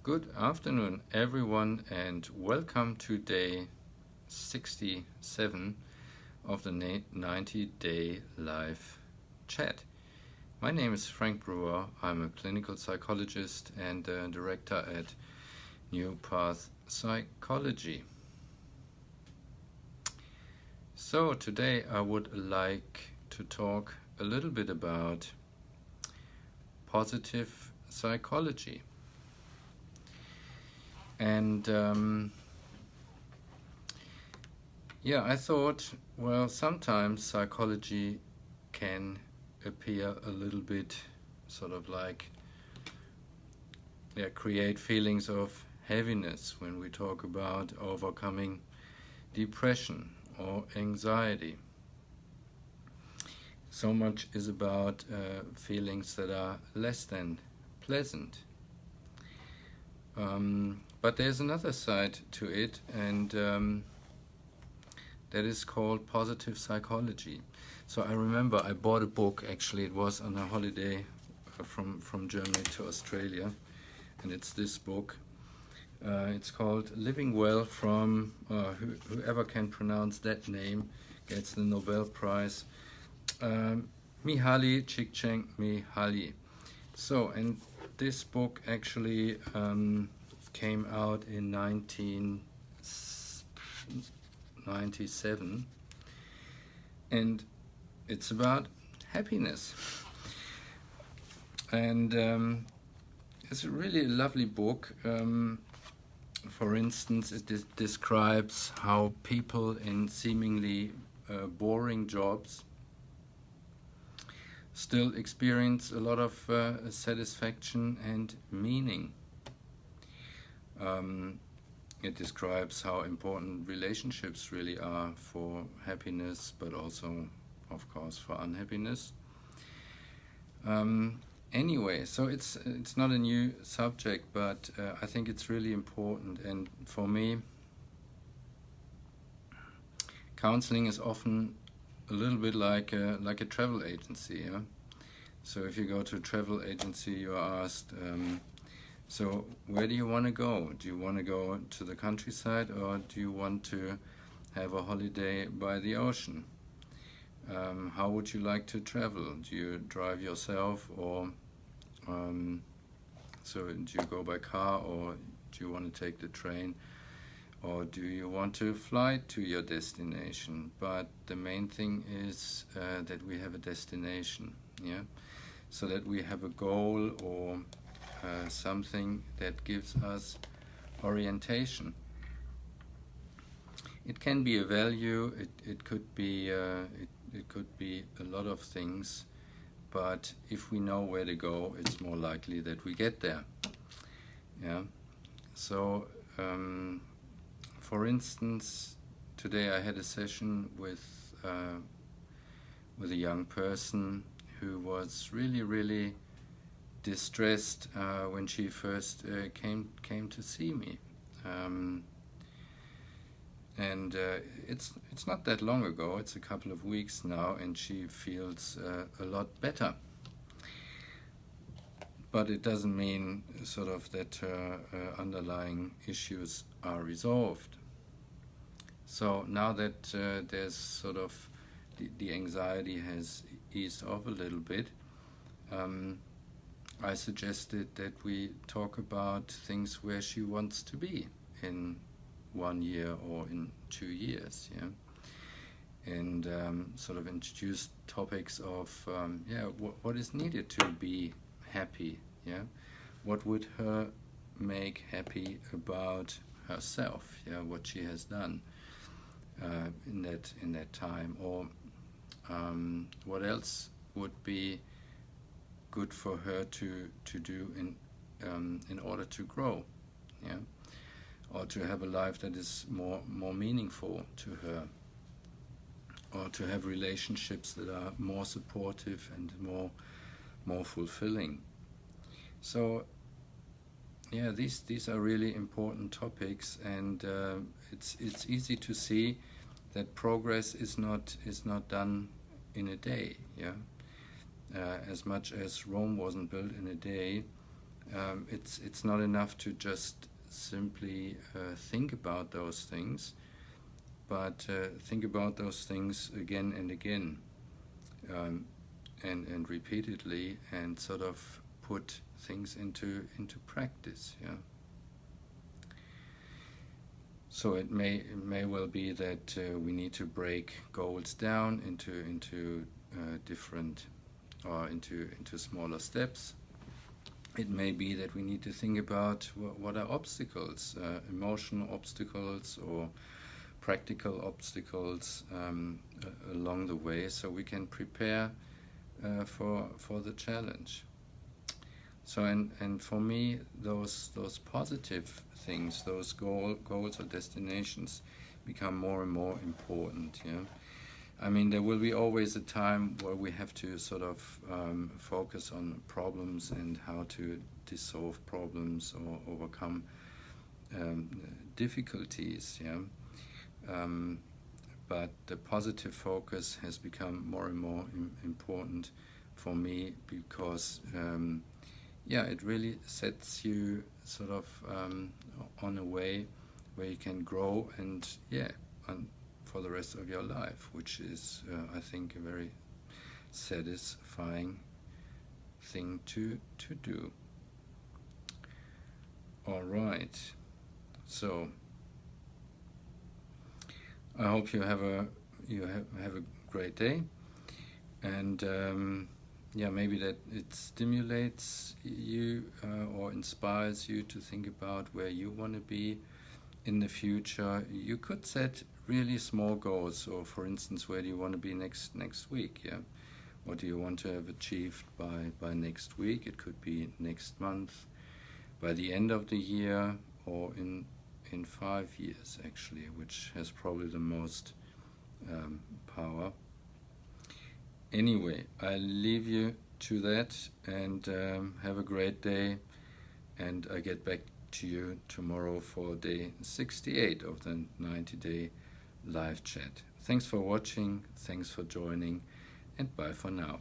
Good afternoon, everyone, and welcome to day 67 of the 90-day live chat. My name is Frank Brewer. I'm a clinical psychologist and director at New Path Psychology. So today I would like to talk a little bit about positive psychology. And I thought, well, sometimes psychology can appear a little bit sort of like create feelings of heaviness when we talk about overcoming depression or anxiety. So much is about feelings that are less than pleasant. But there's another side to it, and that is called positive psychology. So I remember I bought a book, actually it was on a holiday from Germany to Australia, and it's this book. It's called Living Well from, whoever can pronounce that name gets the Nobel Prize, Mihaly Csikszentmihalyi. So, and this book actually came out in 1997, and it's about happiness. And it's a really lovely book. For instance, it describes how people in seemingly boring jobs still experience a lot of satisfaction and meaning. It describes how important relationships really are for happiness, but also, of course, for unhappiness. Anyway, so it's not a new subject, but I think it's really important. And for me, counseling is often a little bit like a travel agency. Yeah? So if you go to a travel agency, you are asked, so where do you want to go? Do you want to go to the countryside, or do you want to have a holiday by the ocean? How would you like to travel? Do you drive yourself, or so do you go by car, or do you want to take the train, or do you want to fly to your destination? But the main thing is that we have a destination, yeah, so that we have a goal or something that gives us orientation. It can be a value. It could be it could be a lot of things. But if we know where to go, it's more likely that we get there. Yeah. So, for instance, today I had a session with a young person who was really distressed when she first came to see me, and it's not that long ago. It's a couple of weeks now, and she feels a lot better. But it doesn't mean sort of that her underlying issues are resolved. So now that there's sort of the anxiety has eased off a little bit, I suggested that we talk about things where she wants to be in 1 year or in 2 years, yeah, and sort of introduce topics of what is needed to be happy, yeah, what would her make happy about herself, yeah, what she has done in that time, or what else would be good for her to do in order to grow, yeah, or to have a life that is more meaningful to her, or to have relationships that are more supportive and more fulfilling. So yeah, these are really important topics, and it's easy to see that progress is not done in a day, yeah. As much as Rome wasn't built in a day, It's not enough to just simply think about those things, but think about those things again and again, and repeatedly, and sort of put things into practice. Yeah. So it may well be that we need to break goals down into different, or into smaller steps. It may be that we need to think about what are obstacles, emotional obstacles or practical obstacles along the way, so we can prepare for the challenge. So and for me, those positive things, those goals or destinations, become more and more important. Yeah, I mean, there will be always a time where we have to sort of focus on problems and how to dissolve problems or overcome difficulties. Yeah, but the positive focus has become more and more important for me, because it really sets you sort of on a way where you can grow and for the rest of your life, which is I think a very satisfying thing to do. All right, so I hope you have a great day, and maybe that it stimulates you or inspires you to think about where you want to be in the future. You could set really small goals. So, for instance, where do you want to be next week? Yeah, what do you want to have achieved by next week? It could be next month, by the end of the year, or in 5 years, actually, which has probably the most power. Anyway, I leave you to that, and have a great day, and I get back to you tomorrow for day 68 of the 90-day live chat. Thanks for watching, thanks for joining, and bye for now.